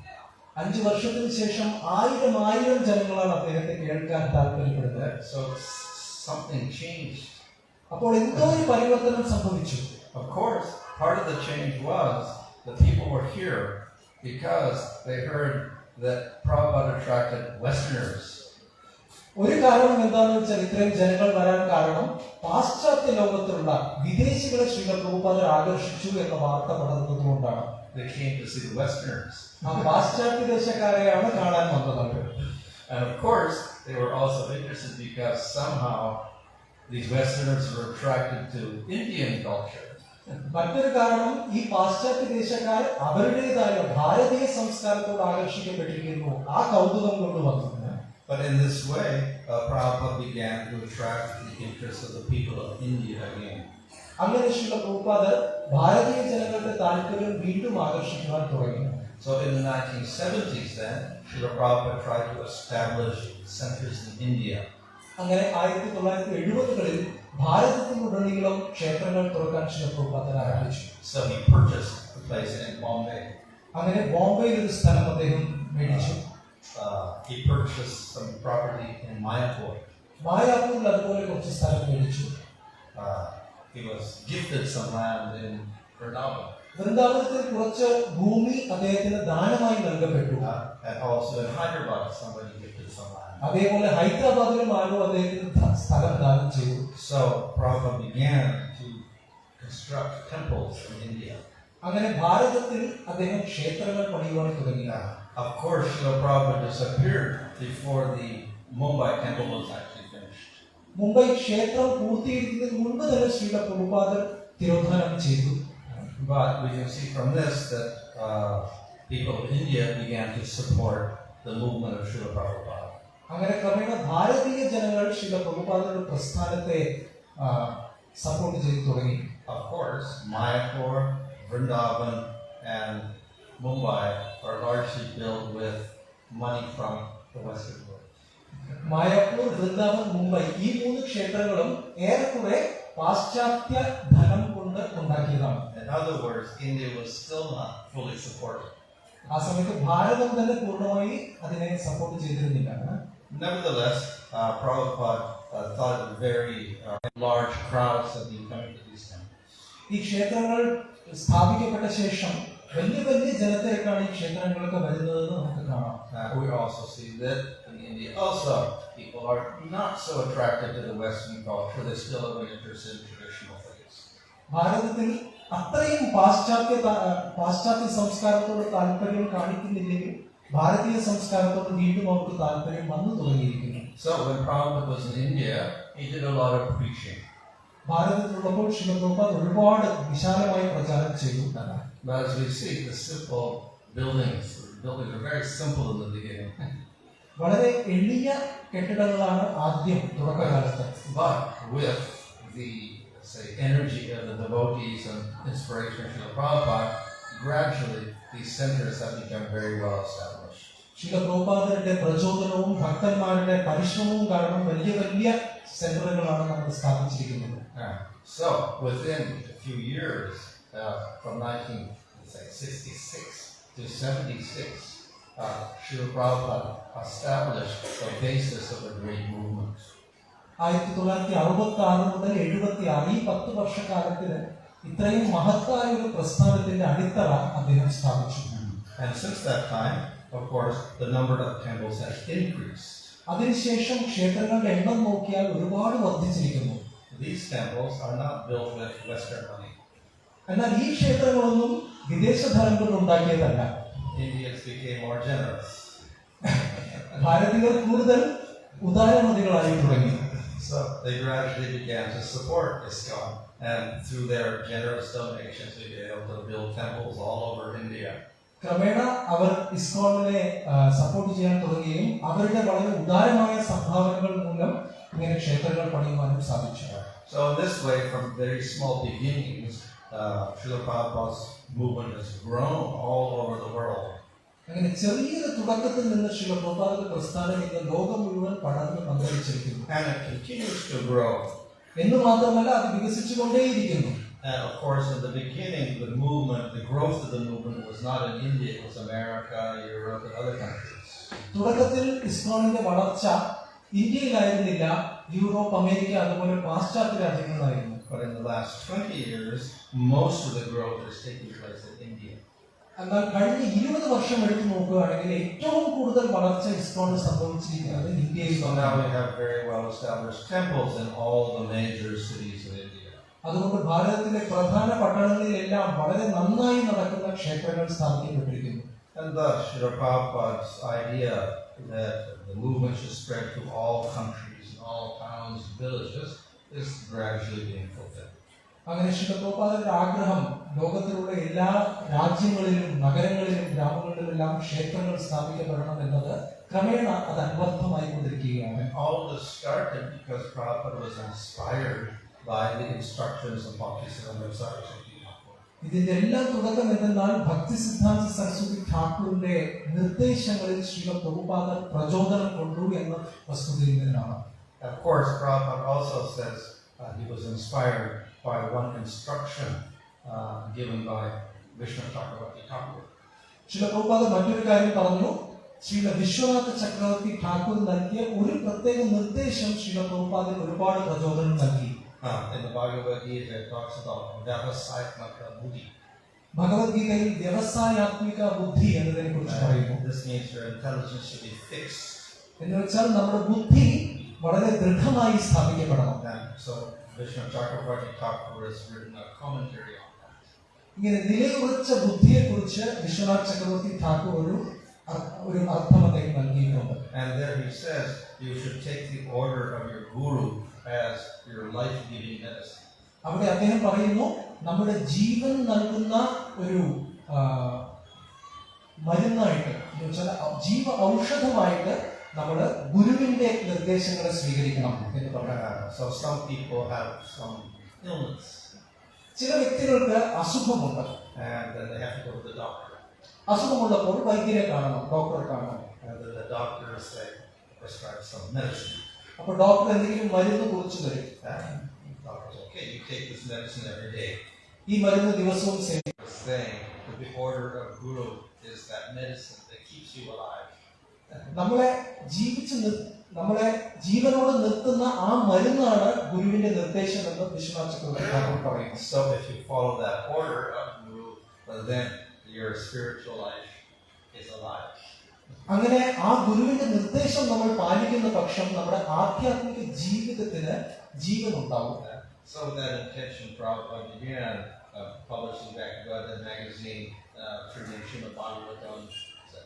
5 വർഷത്തിന് ശേഷം ആയിരം ജനങ്ങളാണ് അദ്ദേഹത്തെ കേൾക്കാൻ താല്പര്യപ്പെടുന്നത്. So something changed. അപ്പോൾ എന്തോ ഒരു പരിവർത്തനം സംഭവിച്ചു. Of course, part of the change was the people were here because they heard that Prabhupada attracted Westerners. ഒരു കാരണം എന്താണെന്ന് വെച്ചാൽ ഇത്രയും ജനങ്ങൾ വരാൻ കാരണം പാശ്ചാത്യ ലോകത്തുള്ള വിദേശികളെ ശ്രീല പ്രഭുപാദർ ആകർഷിച്ചു എന്ന വാർത്ത പടർന്നതുകൊണ്ടാണ്. They came to see the Westerners. ആ പാശ്ചാത്യ ദേശക്കാരെയാണ് കാണാൻ വന്നത്. And of course, they were also interested because somehow these Westerners were attracted to Indian culture. മറ്റൊരു കാരണം ഈ പാശ്ചാത്യ ദേശക്കാർ അവരുടേതായ ഭാരതീയ സംസ്കാരത്തോട് ആകർഷിക്കപ്പെട്ടിരിക്കുന്നു. ആ കൗതുകം കൊണ്ട് വന്നു. But in this way, Prabhupada began to attract the interest of the people of India again. അങ്ങനെ ശ്രീല പ്രഭുപാദ് ഭാരതീയ ജനങ്ങളുടെ താല്പര്യം വീണ്ടും ആകർഷിക്കുവാൻ തുടങ്ങി. So in the 1970s then, Srila Prabhupada tried to establish centers in India. അങ്ങനെ 1970-കളിൽ ഭാരതത്തിനുടനീളം ക്ഷേത്രങ്ങൾ തുറക്കാൻ ശ്രീല പ്രഭുപാദ് ആരംഭിച്ചു. So he purchased a place in Bombay. അങ്ങനെ ബോംബെയിൽ ഒരു സ്ഥലം അദ്ദേഹം മേടിച്ചു. He purchased some property in Mayapur. മായാപൂരിൽ അതുപോലെ കുറച്ച് സ്ഥലം മേടിച്ചു. He was gifted some land in Vrindavan. വൃന്ദാവനത്തിൽ കുറച്ച് ഭൂമി അദ്ദേഹത്തിന് ദാനമായി നൽകപ്പെട്ടു. And also in Hyderabad, somebody gifted some land. അതേപോലെ ഹൈദരാബാദിലും ആരോ അദ്ദേഹത്തിന് സ്ഥലം ദാനം ചെയ്തു. So Prabhupada began to construct temples in India. അങ്ങനെ ഭാരതത്തിൽ അദ്ദേഹം ക്ഷേത്രങ്ങൾ പണിയുവാൻ തുടങ്ങി. Of course, Srila Prabhupada disappeared before the Mumbai temple was actually finished. Mumbai ക്ഷേത്രം പൂർത്തീകരിക്കുന്നതിന് മുൻപ് തന്നെ ശ്രീല പ്രഭുപാദർ തിരോധാനം ചെയ്തു. But we can see from this that people of India began to support the movement of Srila Prabhupada. അങ്ങനെ ക്രമേണ ഭാരതീയ ജനങ്ങൾ ശ്രീല പ്രഭുപാദയുടെ പ്രസ്ഥാനത്തെ സപ്പോർട്ട് ചെയ്തു തുടങ്ങി. Of course, Mayapur, Vrindavan, and Mumbai are largely built with money from the Western world. മായാപ്പൂർ, Vrindavan, Mumbai ഈ 3 ക്ഷേത്രങ്ങളും ഏറെക്കുറെ പാശ്ചാത്യ ധനം കൊണ്ട് ഉണ്ടാക്കിയതാണ്. In other words, India was still not fully supported. ആ സമയത്ത് ഭാരതം തന്നെ പൂർണ്ണമായി അതിനെ സപ്പോർട്ട് ചെയ്തിരുന്നില്ല. Nevertheless, Prabhupada thought it very large crowds have been coming to these temples. ഈ ക്ഷേത്രങ്ങൾ സ്ഥാപിക്കപ്പെട്ട ശേഷം വലിയ വലിയ ജനത്തിരക്കാണ് ഈ ക്ഷേത്രങ്ങളൊക്കെ വരുന്നതെന്ന് നമുക്ക് കാണാം. We also see that in India also people are not so attracted to the Western culture. They still have an interest in traditional things. ഭാരതത്തിൽ അത്രയും പാശ്ചാത്യ സംസ്കാരത്തോട് താല്പര്യം കാണിക്കുന്നില്ലെങ്കിൽ ഭാരതീയ സംസ്കാരത്തോട് വീണ്ടും അവർക്ക് താല്പര്യം വന്നു തുടങ്ങിയിരിക്കുന്നു. So when Prabhupada was in India, he did a lot of preaching. ഭാരതത്തിലുള്ളപ്പോൾ Shri Prabhupada ഒരുപാട് വിശാലമായി പ്രചാരം ചെയ്തു. But as we see, the simple buildings are very simple in the beginning. വളരെ എളിയ കെട്ടിടങ്ങളാണ് ആദ്യം തുടക്കകാലത്ത്. But with the energy of the devotees and inspiration of Srila Prabhupada, gradually these centers have become very well established. Srila പ്രഭുപാദരുടെ പ്രചോദനവും ഭക്തന്മാരുടെ പരിശ്രമവും കാരണം വലിയ വലിയ സെന്ററുകളാണ് നമ്മൾ സ്ഥാപിച്ചിരിക്കുന്നത്. So within a few years, from 1966 to 76, Srila Prabhupada established the basis of a great movement. 1966 മുതൽ 76 ഈ 10 വർഷക്കാലത്തിന് ഇത്രയും മഹത്തായ ഒരു പ്രസ്ഥാനത്തിന്റെ അടിത്തറ അദ്ദേഹം സ്ഥാപിച്ചു. And since that time, of course, the number of temples has increased. അതിനുശേഷം ക്ഷേത്രങ്ങളുടെ എണ്ണം നോക്കിയാൽ ഒരുപാട് വർദ്ധിച്ചിരിക്കുന്നു. These temples are not built with Western money. എന്നാൽ ഈ ക്ഷേത്രങ്ങളൊന്നും വിദേശ ധനം കൊണ്ട് ഉണ്ടാക്കിയതല്ല. Indians became more generous. ഭാരതീയർ കൂടുതൽ ഉദാരമതികളായി തുടങ്ങി. So they gradually began to support ISKCON, and through their generous donations, we were able to build temples all over India. ക്രമേണ അവർ ഇസ്കോണിനെ support ചെയ്യാൻ തുടങ്ങുകയും അവരുടെ വളരെ ഉദാരമായ സംഭാവനകൾ മൂലം ഇങ്ങനെ ക്ഷേത്രങ്ങൾ പണിയുവാനും സാധിച്ചു. So in this way, from very small beginnings, Srila Prabhupada's movement has grown all over the world. അങ്ങനെ ചെറിയൊരു തുടക്കത്തിൽ നിന്ന് ശ്രീല പ്രഭുപാദന്റെ പ്രസ്ഥാനം ഇന്ന് ലോകം മുഴുവൻ പടർന്ന് പന്തലിച്ചിരിക്കുന്നു. And it continues to grow. എന്ന് മാത്രമല്ല അത് വികസിച്ചുകൊണ്ടേയിരിക്കുന്നു. And of course, in the beginning, the growth of the movement was not in India; it was America, Europe, and other countries. തുടക്കത്തിൽ ഇസ്കോണിന്റെ വളർച്ച ഇന്ത്യയിലായിരുന്നില്ല, യൂറോപ്പ്, അമേരിക്ക അതുപോലെ പാശ്ചാത്യ രാജ്യങ്ങളിലായിരുന്നു. But in the last 20 years, most of the growth is taking place in India. എന്നാൽ കഴിഞ്ഞ 20 വർഷം എടുത്തു നോക്കുകയാണെങ്കിൽ ഏറ്റവും കൂടുതൽ വളർച്ച ഇസ്കോണിൽ സംഭവിച്ചിരിക്കുന്നത് ഇന്ത്യയിൽ. So now we have very well established temples in all the major cities of India. അതുകൊണ്ട് ഭാരതത്തിലെ പ്രധാന പട്ടണങ്ങളിലെല്ലാം വളരെ നന്നായി നടക്കുന്ന ക്ഷേത്രങ്ങൾ സ്ഥാപിക്കപ്പെട്ടിരിക്കുന്നു. And thus, Srila Prabhupada's idea that the movement should spread to all countries and all towns and villages is gradually being fulfilled. അങ്ങനെ ശ്രീല പ്രഭുപാദന്റെ ആഗ്രഹം ലോകത്തിലുള്ള എല്ലാ രാജ്യങ്ങളിലും നഗരങ്ങളിലും ഗ്രാമങ്ങളിലുമെല്ലാം ക്ഷേത്രങ്ങൾ സ്ഥാപിക്കപ്പെടണം എന്നത് ക്രമേണ അത് അനുബന്ധമായി കൊണ്ടിരിക്കുകയാണ്. All this started because Prabhupada was inspired by the instructions of Bhaktisiddhanta Saraswati Thakur. ഇതിന്റെ എല്ലാം തുടക്കം എന്തെന്നാൽ ഭക്തിസിദ്ധാന്ത സരസ്വതി ഠാക്കൂറിന്റെ നിർദ്ദേശങ്ങളിൽ ശ്രീല പ്രഭുപാദ പ്രചോദനം കൊണ്ടു എന്ന വസ്തുതയിൽ നിന്നാണ്. Of course, Prabhupada also says he was inspired by one instruction given by Vishnu Chakravarti Thakur. Srila Prabhupada മറ്റൊരു കാര്യം പറഞ്ഞു. ശ്രീല വിശ്വനാഥ ചക്രവർത്തി ഠാക്കൂർ നൽകിയ ഒരു പ്രത്യേക നിർദ്ദേശം ശ്രീല പ്രഭുപാദിന് ഒരുപാട് പ്രചോദനം നൽകി. In the Bhagavad Gita, it talks about Vyavasayatmaka Buddhi. ഭഗവത്ഗീതയിൽ വ്യവസായാത്മിക ബുദ്ധി എന്നതിനെ കുറിച്ച് പറയുന്നു. This means your intelligence should be fixed. എന്ന് വെച്ചാൽ നമ്മുടെ ബുദ്ധി വളരെ ദൃഢമായി സ്ഥാപിക്കപ്പെടണം. So Vishnu Chakravarti Thakur has written a commentary on that. ഇങ്ങനെ നിലയുറച്ച ബുദ്ധിയെ കുറിച്ച് വിശ്വനാഥ് ചക്രവർത്തി ഠാക്കൂർ ഒരു അർത്ഥം അദ്ദേഹം നൽകിയിട്ടുണ്ട്. And there he says you should take the order of your guru as your life-giving medicine. അവിടെ അദ്ദേഹം പറയുന്നു നമ്മുടെ ജീവൻ നൽകുന്ന ഒരു മരുന്നായിട്ട് എന്നുവെച്ചാൽ ജീവ ഔഷധമായിട്ട് നമ്മൾ ഗുരുവിന്റെ നിർദ്ദേശങ്ങളെ സ്വീകരിക്കണം എന്ന് പറയാം. So some people have some illness ചില വ്യക്തികൾക്ക് അസുഖമുണ്ട്, and then they have to go to the doctor. അസുഖമുള്ളപ്പോൾ വൈദ്യരെ കാണണം, ഡോക്ടറെ കാണണം. And then the doctor prescribe some medicine. അപ്പോൾ ഡോക്ടർ എന്തെങ്കിലും മരുന്ന് കുറിച്ച് തരും. Doctor's okay, you take this medicine every day. ഈ മരുന്ന് ദിവസവും സേവിക്കണം. Saying the order of Guru is that medicine that keeps you alive. നമ്മളെ ജീവനോട് നിർത്തുന്ന ആ മരുന്നാണ് ഗുരുവിന്റെ നിർദ്ദേശം എന്ന് വിശ്വനാഥ ചക്രവർത്തി പറയുന്നു. So if you follow that order of Guru, then your spiritual life is alive. അങ്ങനെ ആ ഗുരുവിന്റെ നിർദ്ദേശം നമ്മൾ പാലിക്കുന്ന പക്ഷം നമ്മുടെ ആധ്യാത്മിക ജീവിതത്തിന് ജീവൻ ഉണ്ടാവും. So that intention, Prabhupada began publishing Bhagavad magazine, Bhanu, etc.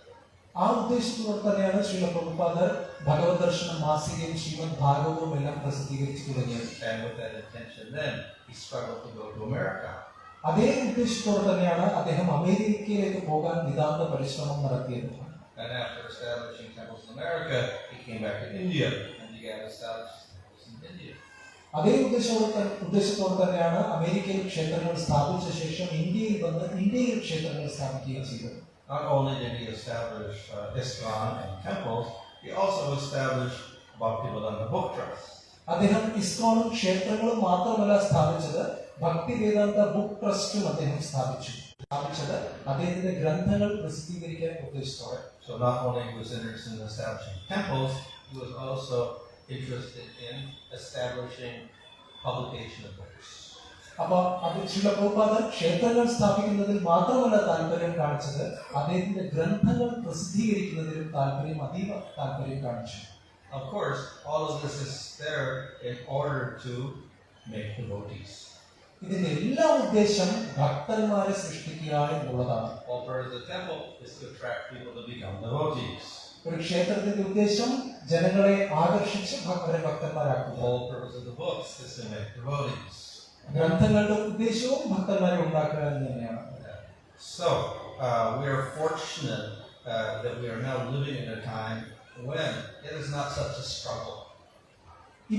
ആ ഉദ്ദേശത്തോടെ തന്നെയാണ് ശ്രീല പ്രഭുപാദർ ഭഗവത് ദർശന മാസികയും ശ്രീമദ് ഭാഗവതവും എല്ലാം പ്രസിദ്ധീകരിച്ചു തുടങ്ങിയത്. And with that intention, then he struggled to go to America. അതേ ഉദ്ദേശത്തോടെ തന്നെയാണ് അദ്ദേഹം അമേരിക്കയിലേക്ക് പോകാൻ നിതാന്ത പരിശ്രമം നടത്തിയത്. And after establishing temples in America, he came back to India and began to establish temples in India. അതേ ഉദ്ദേശത്തോടെ തന്നെയാണ് അമേരിക്കയിൽ ക്ഷേത്രങ്ങൾ സ്ഥാപിച്ച ശേഷം ഇന്ത്യയിൽ വന്ന് ഇന്ത്യയിൽ ക്ഷേത്രങ്ങൾ സ്ഥാപിക്കുകയും ചെയ്തത്. Not only did he establish ISKCON and temples, he also established Bhaktivedanta Book Trust. അദ്ദേഹം ഇസ്കോണും ക്ഷേത്രങ്ങളും മാത്രമല്ല സ്ഥാപിച്ചത്, ഭക്തിവേദാന്ത ബുക്ക് ട്രസ്റ്റും അദ്ദേഹം സ്ഥാപിച്ചത് അദ്ദേഹത്തിന്റെ ഗ്രന്ഥങ്ങൾ പ്രസിദ്ധീകരിക്കാൻ ഉദ്ദേശിച്ചോടെ. So not only was he interested in establishing temples, he was also interested in establishing publication of books. അപ്പൊ അത് ശ്രീല പ്രഭുപാദർ ക്ഷേത്രങ്ങൾ സ്ഥാപിക്കുന്നതിൽ മാത്രമല്ല താല്പര്യം കാണിച്ചത്, അദ്ദേഹത്തിന്റെ ഗ്രന്ഥങ്ങൾ പ്രസിദ്ധീകരിക്കുന്നതിലും അതീവ താല്പര്യം കാണിച്ചു. Of course, all of this is there in order to make devotees. ഇതിന്റെ എല്ലാ ഉദ്ദേശം ഭക്തന്മാരെ സൃഷ്ടിക്കുക എന്നുള്ളതാണ്. All part of the temple is to attract people to become devotees. ഒരു ക്ഷേത്രത്തിന്റെ ഉദ്ദേശം ജനങ്ങളെ ആകർഷിച്ച് ഭക്തന്മാരാക്കുക. All purpose of the books is to make devotees. ഗ്രന്ഥങ്ങളുടെ ഉദ്ദേശവും ഭക്തന്മാരെ ഉണ്ടാക്കുക എന്ന് തന്നെയാണ്. So we are fortunate that we are now living in a time when it is not such a struggle.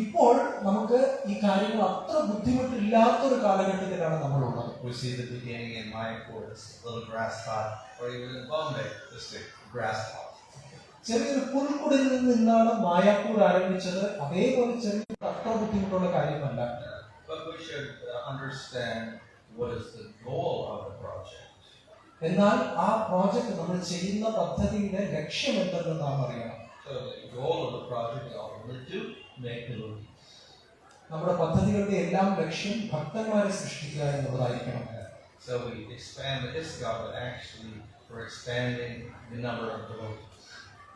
ഇപ്പോൾ നമുക്ക് ഈ കാര്യങ്ങൾ അത്ര ബുദ്ധിമുട്ടില്ലാത്തൊരു കാലഘട്ടത്തിലാണ് നമ്മളുള്ളത്. We see the beginning in Mayapur, this little grass plot, or even in Bombay, this big grass plot. ചെറിയൊരു പുൽക്കുടിൽ നിന്നാണ് മായാപ്പൂർ ആരംഭിച്ചത്. അതേപോലെ ചെറിയ അത്ര ബുദ്ധിമുട്ടുള്ള കാര്യമല്ല. But we should understand what is the goal of the project. എന്നാൽ ആ പ്രോജക്റ്റ് നമ്മൾ ചെയ്യുന്ന പദ്ധതിയുടെ ലക്ഷ്യം എന്തെന്ന് നാം അറിയണം. So the goal of the project is ultimately to make devotees. നമ്മുടെ പദ്ധതികളുടെ എല്ലാം ലക്ഷ്യം ഭക്തന്മാരെ സൃഷ്ടിക്കുക എന്നുള്ളതായിരിക്കണം. So we expand the ISKCON, but actually we're expanding the number of devotees.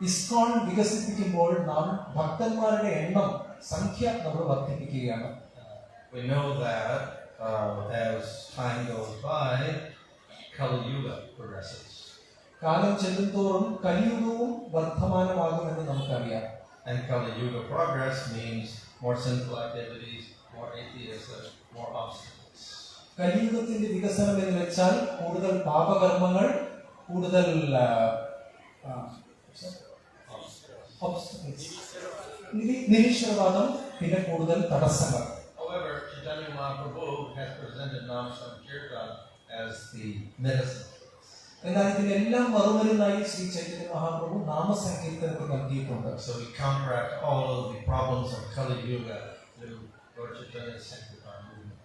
ISKCON വികസിപ്പിക്കുമ്പോൾ നാം ഭക്തന്മാരുടെ എണ്ണം സംഖ്യ നമ്മൾ വർദ്ധിപ്പിക്കുകയാണ്. We know that as time goes by, Kali Yuga progresses. കാലം ചെല്ലുന്തോറും കലിയുഗവും വർദ്ധമാനമാകുമെന്ന് നമുക്കറിയാം. And Kali Yuga progress means more sinful activities, more atheism, more obstacles. കലിയുഗത്തിന്റെ വികസനം എന്ന് വെച്ചാൽ കൂടുതൽ പാപകർമ്മങ്ങൾ, കൂടുതൽ നിരീശ്വരവാദം, പിന്നെ കൂടുതൽ തടസ്സങ്ങൾ. However, Chaitanya Mahaprabhu has presented Nam Sankirtan as the medicine. എന്നാൽ ഇതിനെല്ലാം മറുമരുന്നായി ശ്രീ ചൈതന്യ മഹാപ്രഭു നാമസങ്കീർത്തനത്തിൽ നൽകിയിട്ടുണ്ട്. So we counteract all of the problems of Kali Yuga through Lord Chaitanya's Sankirtan movement.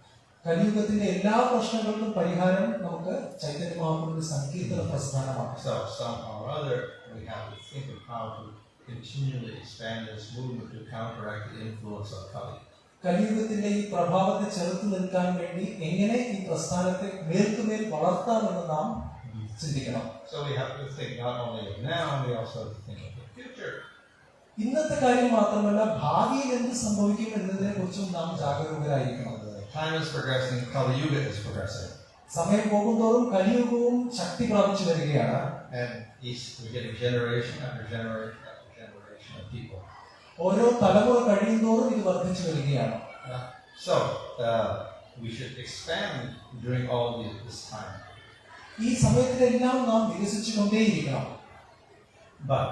കലിയുഗത്തിന്റെ എല്ലാ പ്രശ്നങ്ങൾക്കും പരിഹാരം നമുക്ക് ചൈതന്യ മഹാപ്രഭുവിന്റെ സങ്കീർത്തന പ്രസ്ഥാനമാണ്. So somehow or other we have to think of how to continually expand this movement to counteract the influence of Kali. കലിയുഗത്തിന്റെ ഈ പ്രഭാവത്തെ ചെറുത്തു നിൽക്കാൻ വേണ്ടി എങ്ങനെ ഈ പ്രസ്ഥാനത്തെ മേൽക്കുമേൽ വളർത്താമെന്ന് നാം ചിന്തിക്കണം. So we have to think not only of now, we also have to think of the future. ഇന്നത്തെ കാര്യം മാത്രമല്ല, ഭാവിയിൽ എന്ത് സംഭവിക്കും എന്നതിനെ കുറിച്ചും നാം ജാഗരൂകരായിരിക്കണം. Time is progressing, Kali Yuga is progressing. സമയം പോകുന്തോറും കലിയുഗവും ശക്തി പ്രാപിച്ചു വരികയാണ്. And we're getting generation after generation after generation of people. ഓരോ തലമുറ കഴിയുന്തോറും ഇത് വർദ്ധിച്ചു വരികയാണ്. So we should expand during all this time. ഈ സമയത്തിലെല്ലാം നാം വികസിച്ചുകൊണ്ടേയിരിക്കണം. But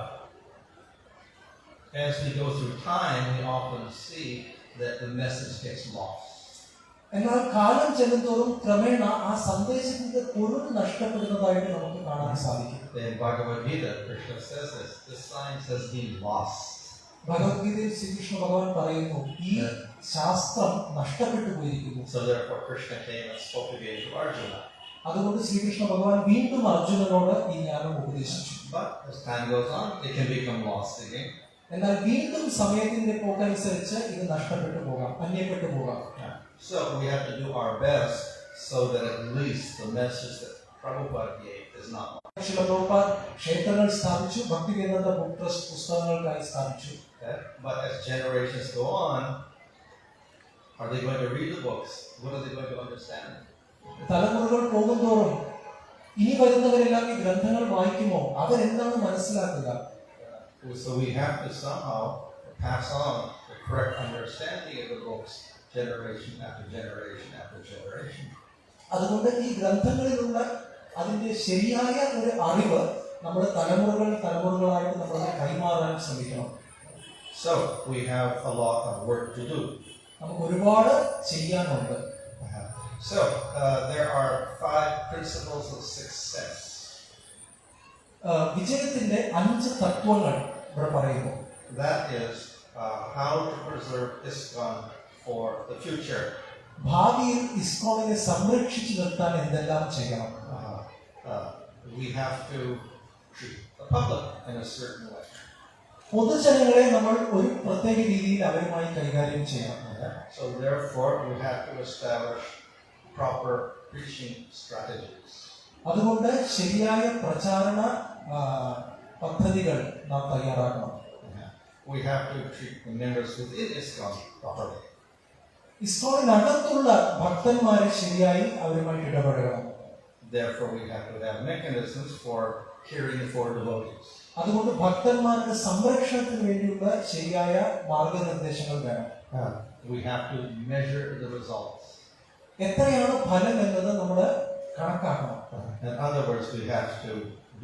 as we go through time, we often see that the message gets lost. എന്നാൽ കാലം ചെല്ലുന്തോറും ക്രമേണ ആ സന്ദേശത്തിന്റെ പൊരുൾ നഷ്ടപ്പെടുന്നതായിട്ട് നമുക്ക് കാണാൻ സാധിക്കും. In Bhagavad Gita, Krishna says this science has been lost. ഭഗവത്ഗീതയിൽ ശ്രീകൃഷ്ണ ഭഗവാൻ പറയുന്നു ഈ ശാസ്ത്രം നഷ്ടപ്പെട്ടു പോയിരിക്കുന്നു. So therefore Krishna came and spoke again to Arjuna. അതുകൊണ്ട് ശ്രീകൃഷ്ണ ഭഗവാൻ വീണ്ടും അർജുനനോട് ഈ ജ്ഞാനം ഉപദേശിച്ചു. But as time goes on, it can become lost again. എന്നാൽ വീണ്ടും സമയത്തിന്റെ പോക്കനുസരിച്ച് ഇത് നഷ്ടപ്പെട്ടു പോകാം, അന്യപ്പെട്ടു പോകാം. So we have to do our best so that at least the message that Prabhupada gave is not lost. Srila Prabhupada ക്ഷേത്രങ്ങൾ സ്ഥാപിച്ചു, ഭക്തിവേദാന്ത ബുക്ക് ട്രസ്റ്റ് പുസ്തകങ്ങൾക്കായി സ്ഥാപിച്ചു. But as generations go on, are they going to read the books? What are they going to understand? തലമുറകൾ പോകുന്തോറും ഇനി വരുന്നവരെല്ലാം ഈ ഗ്രന്ഥങ്ങൾ വായിക്കുമോ, അവരെന്താണ് മനസ്സിലാക്കുക? So we have to somehow pass on the correct understanding of the books, generation after generation after generation. അതുകൊണ്ട് ഈ ഗ്രന്ഥങ്ങളിലുള്ള അതിന്റെ ശരിയായ ഒരു അറിവ് നമ്മുടെ തലമുറകളായിട്ട് നമ്മൾ കൈമാറാൻ ശ്രമിക്കണം. So we have a lot of work to do. നമുക്ക് ഒരുപാട് ചെയ്യാനുണ്ട്. So there are 5 principles of success. വിജയത്തിന്റെ 5 തത്വങ്ങൾ ഇവിടെ പറയുന്നു. That is how to preserve ISKCON for the future. ഭാവിയിൽ ഇസ്കോണിനെ സംരക്ഷിച്ചു നിർത്താൻ എന്തെല്ലാം ചെയ്യണം? We have to treat the public in a certain way. പൊതുജനങ്ങളെ നമ്മൾ ഒരു പ്രത്യേക രീതിയിൽ അവരുമായി കൈകാര്യം ചെയ്യണം. So therefore we have to establish proper preaching strategies. അതുകൊണ്ട് ശരിയായ പ്രചാരണ പദ്ധതികൾ നാം തയ്യാറാക്കണം. We have to treat the members within ISKCON properly. ഇസ്കോണിനകത്തുള്ള ഭക്തന്മാരെ ശരിയായി അവരുമായി ഇടപെടണം. Therefore we have to have mechanisms for caring for devotees. അതുകൊണ്ട് ഭക്തന്മാരുടെ സംരക്ഷണത്തിന് വേണ്ടിയുള്ള ശരിയായ മാർഗനിർദ്ദേശങ്ങൾ വേണം. We have to measure the results. എത്രയാണ് ഫലം എന്നത് നമ്മൾ കണക്കാക്കണം. In other words, we have to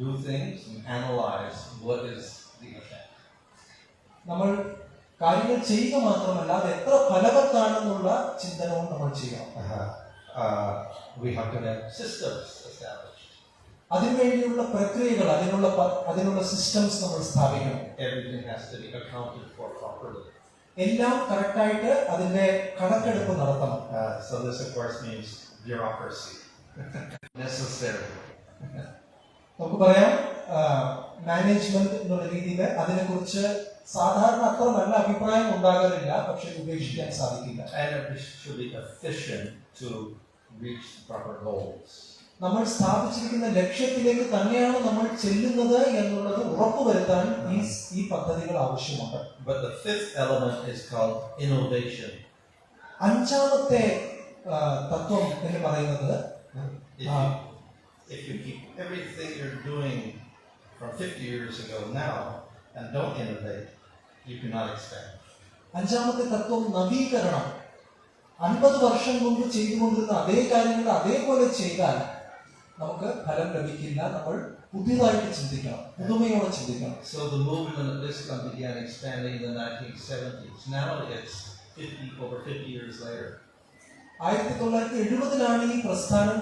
do things and analyze what is the effect. നമ്മൾ കാര്യങ്ങൾ ചെയ്യുക മാത്രമല്ല അത് എത്ര ഫലവത്താണെന്നുള്ള ചിന്തനവും നമ്മൾ ചെയ്യണം. We have to have systems established. അതിനുവേണ്ടിയുള്ള പ്രക്രിയകൾ, അതിനുള്ള സിസ്റ്റംസ് നമ്മൾ സ്ഥാപിക്കണം. Everything has to be accounted for properly. എല്ലാം കറക്റ്റായിട്ട് അതിന്റെ കണക്കെടുപ്പ് നടത്തണം. So this of course means bureaucracy. Necessary. നമുക്ക് പറയാം മാനേജ്മെന്റ് എന്നുള്ള രീതിയിൽ അതിനെക്കുറിച്ച് സാധാരണ അത്ര നല്ല അഭിപ്രായം ഉണ്ടാകാറില്ല, പക്ഷെ ഉപേക്ഷിക്കാൻ സാധിക്കില്ല. And it should be efficient to reach the proper goals. നമ്മൾ സ്ഥാപിച്ചിരിക്കുന്ന ലക്ഷ്യത്തിലേക്ക് തന്നെയാണ് നമ്മൾ ചെല്ലുന്നത് എന്നുള്ളത് ഉറപ്പുവരുത്താൻ ഈ പദ്ധതികൾ ആവശ്യമുണ്ട്. But the 5th element is called innovation. അഞ്ചാമത്തെ തത്വം എന്ന് പറയുന്നത് if you keep everything you're doing from 50 years ago now and don't innovate, you cannot expand. അഞ്ചാമത്തെ തത്വം നവീകരണം. 50 വർഷം മുമ്പ് ചെയ്തുകൊണ്ടിരുന്ന അതേ കാര്യങ്ങൾ അതേപോലെ ചെയ്താൽ നമുക്ക് ഫലം ലഭിക്കില്ല. നമ്മൾ പുതിയതായിട്ട് ചിന്തിക്കണം, പുതുമയോടെ ചിന്തിക്കണം. So the movement of ISKCON began expanding in the 1970s. Now it's over 50 years later. 1970-ലാണ് ഈ പ്രസ്ഥാനം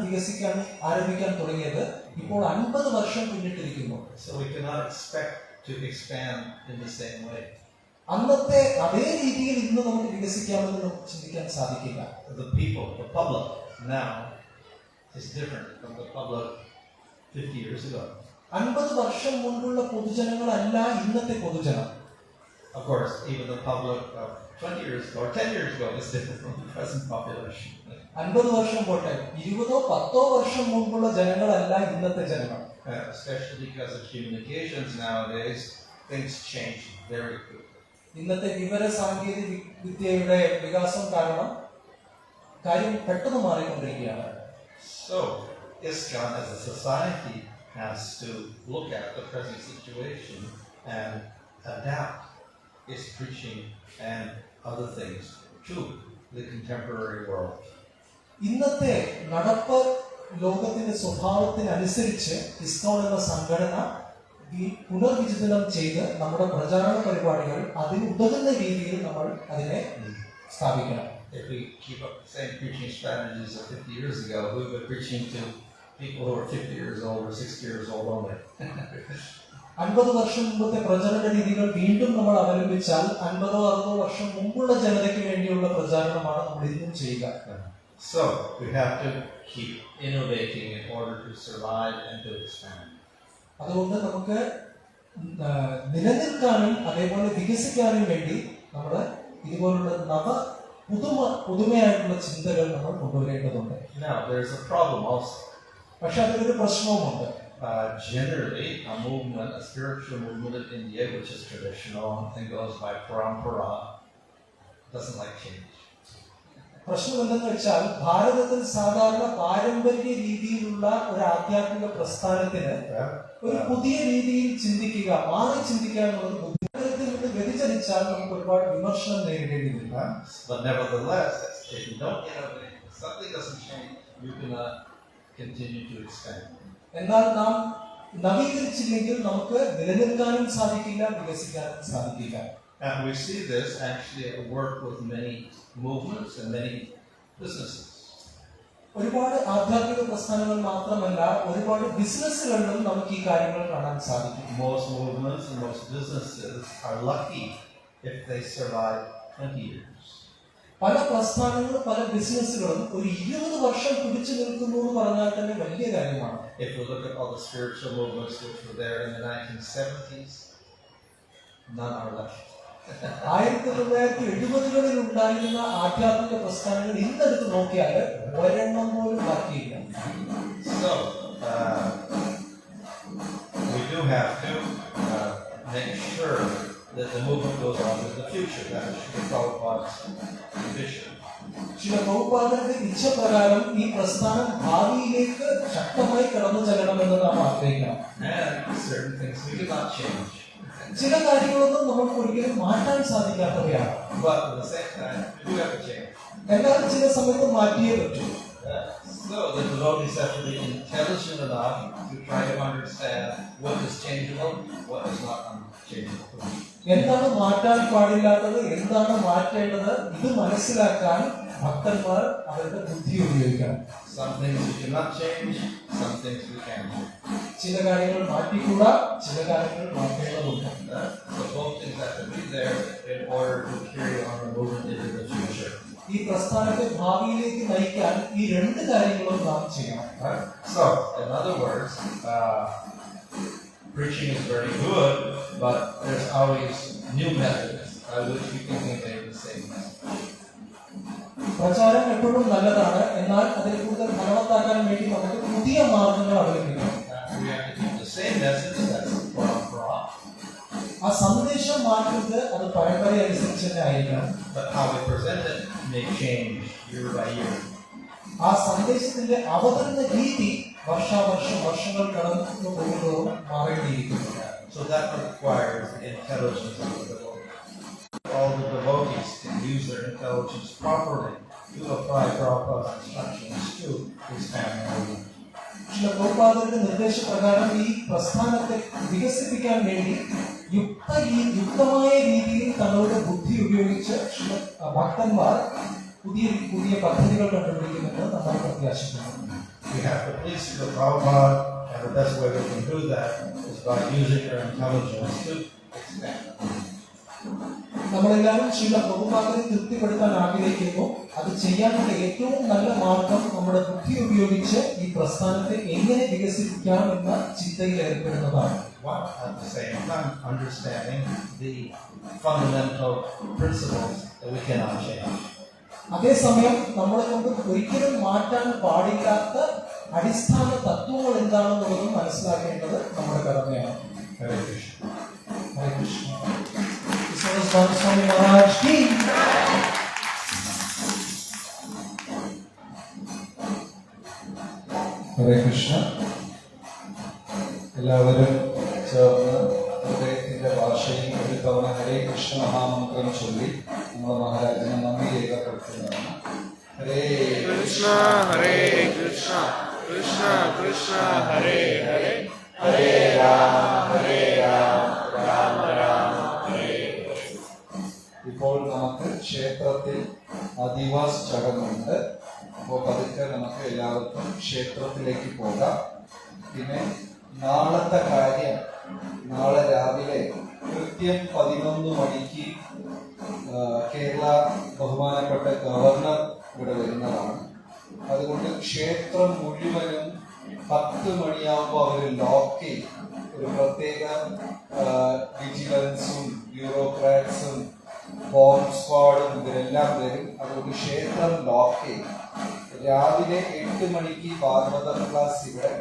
ആരംഭിക്കാൻ തുടങ്ങിയത്. ഇപ്പോൾ 50 വർഷം പിന്നിട്ടിരിക്കുന്നു. So we cannot expect to expand in the same way. അന്നത്തെ അതേ രീതിയിൽ ഇന്ന് നമുക്ക് വികസിക്കാമെന്ന് നമുക്ക് ചിന്തിക്കാൻ സാധിക്കില്ല. The people, the public now is different from the public 50 years ago. 50 വർഷം മുൻപുള്ള പൊതുജനങ്ങളല്ല ഇന്നത്തെ പൊതുജനം. Of course, even the public of 20 years ago or 10 years ago is different from the present population. 50 വർഷം പോട്ടെ, 20-10 വർഷം മുൻപുള്ള ജനങ്ങളല്ല ഇന്നത്തെ ജനങ്ങൾ. Especially because of communications nowadays, things change very quickly. ഇന്നത്തെ വിവര സാങ്കേതിക വിദ്യയുടെ വികാസം കാരണം കാര്യം പെട്ടെന്ന് മാറിക്കൊണ്ടിരിക്കുകയാണ്. So, ISKCON as a society has to look at the present situation and adapt its preaching and other things to the contemporary world. ഇന്നത്തെ നടപ്പ് ലോകത്തിന്റെ സ്വഭാവത്തിനനുസരിച്ച് ISKCON എന്ന സംഘടന ഈ പുനർവിചിന്തനം ചെയ്ത് നമ്മുടെ പ്രചാരണ പരിപാടികൾ അതിന് ഉതകുന്ന രീതിയിൽ നമ്മൾ അതിനെ സ്ഥാപിക്കണം. If we keep up the same preaching strategies of 50 years ago, we were preaching to people who are 50 years old or 60 years old only. 50 വർഷം മുമ്പത്തെ പ്രചരണ രീതികൾ വീണ്ടും നമ്മൾ അവലംബിച്ചാൽ 50-60 വർഷം മുമ്പുള്ള ജനതയ്ക്ക് വേണ്ടിയുള്ള പ്രചാരണമാണ് നമ്മൾ ഇന്നും ചെയ്യുക. So we have to keep innovating in order to survive and to expand. അതുകൊണ്ട് നമുക്ക് നിലനിൽക്കാനും അതേപോലെ വികസിക്കാനും വേണ്ടി നമ്മൾ ഇതുപോലുള്ള പുതുമയായിട്ടുള്ള ചിന്തകൾ നമ്മൾ കൊണ്ടുവരേണ്ടതുണ്ട്. Now there's a problem also. പക്ഷെ അതിലൊരു പ്രശ്നവുമുണ്ട്. Generally, a movement, a spiritual movement in India, which is traditional and goes by parampara, doesn't like change. പ്രശ്നം എന്തെന്ന് വെച്ചാൽ ഭാരതത്തിൽ സാധാരണ പാരമ്പര്യ രീതിയിലുള്ള ഒരു ആധ്യാത്മിക പ്രസ്ഥാനത്തിന് ഒരു പുതിയ രീതിയിൽ ചിന്തിക്കുക, മാറി ചിന്തിക്കുക എന്നുള്ളത് ബുദ്ധിമുട്ടിൽ നിന്ന് വ്യതിചലിച്ചാൽ നമുക്ക് ഒരുപാട് വിമർശനം നേരിടേണ്ടി വരും. But nevertheless, if you don't innovate, something doesn't change, you cannot continue to expand. എന്നാൽ നാം നവീകരിച്ചില്ലെങ്കിൽ നമുക്ക് നിലനിൽക്കാനും സാധിക്കില്ല, വികസിക്കാനും സാധിക്കില്ല. And we see this actually at work with many movements and many businesses. ഒരുപാട് ആധ്യാത്മിക പ്രസ്ഥാനങ്ങൾ മാത്രമല്ല, ഒരുപാട് ബിസിനസ്സുകളിലും നമുക്ക് ഈ കാര്യങ്ങൾ കാണാൻ സാധിക്കും. Most movements and most businesses are lucky if they survive 20 years. പല പ്രസ്ഥാനങ്ങളും പല ബിസിനസ്സുകളും ഒരു 20 വർഷം പിടിച്ചു നിൽക്കുന്നു എന്ന് പറഞ്ഞാൽ തന്നെ വലിയ കാര്യമാണ്. If we look at all the spiritual movements which were there in the 1970s, none are left. 1970-കളിൽ ഉണ്ടായിരുന്ന ആധ്യാത്മിക പ്രസ്ഥാനങ്ങൾ ഇന്നെടുത്ത് നോക്കിയാൽ ഒരെണ്ണം പോലും ബാക്കിയില്ല. So we do have to make sure that the movement goes on in the future. That should be Prabhupada's vision. ചില പ്രഭുപാദന്റെ ഇച്ഛപ്രകാരം ഈ പ്രസ്ഥാനം ഭാവിയിലേക്ക് ശക്തമായി കടന്നു ചെല്ലണമെന്ന് നാം ആഗ്രഹിക്കണം. And certain things we cannot change. ചില കാര്യങ്ങളൊന്നും നമുക്ക് ഒരിക്കലും മാറ്റാൻ സാധിക്കാത്തവയാണ്. But at the same time, we do have to change. എന്നാലും ചില സമയത്ത് മാറ്റിയേ പറ്റൂ. So the devotees have to be intelligent enough to try to understand what is changeable, what is not unchangeable. എന്താണ് മാറ്റാൻ പാടില്ലാത്തത്, എന്താണ് മാറ്റേണ്ടത്, ഇത് മനസ്സിലാക്കാൻ ഭക്തന്മാർ അവരുടെ ബുദ്ധി ഉപയോഗിക്കണം. Some things we cannot change, some things we can change. ചില കാര്യങ്ങൾ മാറ്റിക്കൂടാ, ചില കാര്യങ്ങൾ മാറ്റേണ്ടതുണ്ട്. So both things have to be there in order to carry on the movement into the future. ഈ പ്രസ്ഥാനത്തെ ഭാവിയിലേക്ക് നയിക്കാൻ ഈ രണ്ട് കാര്യങ്ങളും നാം ചെയ്യണം. So, in other words, preaching is very good, but there's always new methods by which we can convey the same message. പ്രചാരം എപ്പോഴും നല്ലതാണ്, എന്നാൽ അതിൽ കൂടുതൽ ഫലവത്താക്കാൻ വേണ്ടി നമുക്ക് പുതിയ മാർഗങ്ങൾ അവലംബിക്കണം. We have to keep the same message, that's parampara. ആ സന്ദേശം മാറ്റുന്നത് അത് പരമ്പര അനുസരിച്ച് തന്നെ ആയിരിക്കണം. But how we present it may change year by year. ആ സന്ദേശത്തിന്റെ അവതരണ രീതി വർഷാവർഷം വർഷങ്ങൾ കടന്നു പോകുമ്പോൾ മാറേണ്ടിയിരിക്കുന്നു. So that requires the intelligence of the devotees. All the devotees can use their intelligence properly to apply Prabhupada's instructions to expand the movement. Shri പ്രഭുപാദന്റെ നിർദ്ദേശപ്രകാരം ഈ പ്രസ്ഥാനത്തെ വികസിപ്പിക്കാൻ വേണ്ടി യുക്തമായ രീതിയിൽ തങ്ങളുടെ ബുദ്ധി ഉപയോഗിച്ച് ഭക്തന്മാർ പുതിയ പുതിയ പദ്ധതികൾ കണ്ടുപിടിക്കുമെന്ന് നമ്മൾ പ്രത്യാശിക്കുന്നു. We have to please the Prabhupada, and the best way we can do that is by using our intelligence to expand. നമ്മളെല്ലാവരും ശ്രീ പ്രഭുപാദനെ തൃപ്തിപ്പെടുത്താൻ ആഗ്രഹിക്കുന്നു. അത് ചെയ്യാനുള്ള ഏറ്റവും നല്ല മാർഗം നമ്മുടെ ബുദ്ധി ഉപയോഗിച്ച് ഈ പ്രസ്ഥാനത്തെ എങ്ങനെ വികസിപ്പിക്കാം എന്ന ചിന്തയിൽ ഏർപ്പെടുന്നതാണ്. While at the same time understanding the fundamental principles that we cannot change. അതേസമയം നമ്മളെ കൊണ്ട് ഒരിക്കലും മാറ്റാൻ പാടില്ലാത്ത അടിസ്ഥാന തത്വങ്ങൾ എന്താണെന്നുള്ളതും മനസ്സിലാക്കേണ്ടത് നമ്മുടെ കടമയാണ്. Hare Krishna. ഹരേ കൃഷ്ണ. Svāmī Mahāraj ki. ഹരേ കൃഷ്ണ. എല്ലാവരും ചേർന്ന് ഹൃദയത്തിന്റെ ഭാഷയിൽ ഒരു തവണ ഹരേ കൃഷ്ണ മഹാമന്ത്രം ചൊല്ലി നമ്മുടെ മഹാരാജിനെ നന്ദി രേഖപ്പെടുത്തുന്നതാണ്. ഹരേ കൃഷ്ണ ഹരേ കൃഷ്ണ കൃഷ്ണ കൃഷ്ണ ഹരേ ഹരേ ഹരേ രാമ ഹരേ ആദിവാസ് ചടങ്ങുണ്ട്. അപ്പോൾ പതുക്കെ നമുക്ക് എല്ലാവർക്കും ക്ഷേത്രത്തിലേക്ക് പോകാം. പിന്നെ നാളത്തെ കാര്യം, നാളെ രാവിലെ കൃത്യം 11 മണിക്ക് കേരള ബഹുമാനപ്പെട്ട ഗവർണർ ഇവിടെ വരുന്നതാണ്. അതുകൊണ്ട് ക്ഷേത്രം മുഴുവനും 10 മണിയാകുമ്പോൾ അവർ ലോക്ക് ചെയ്യും. ഒരു പ്രത്യേക വിജിലൻസും ബ്യൂറോക്രാറ്റ്സും ബോംബ് സ്ക്വാഡും ഇവരെല്ലാം വരും. അതുകൊണ്ട് ക്ഷേത്രം ലോക്ക് ചെയ്യും. രാവിലെ 8 മണിക്ക് ഭാഗവത ക്ലാസ് ഇവിടെ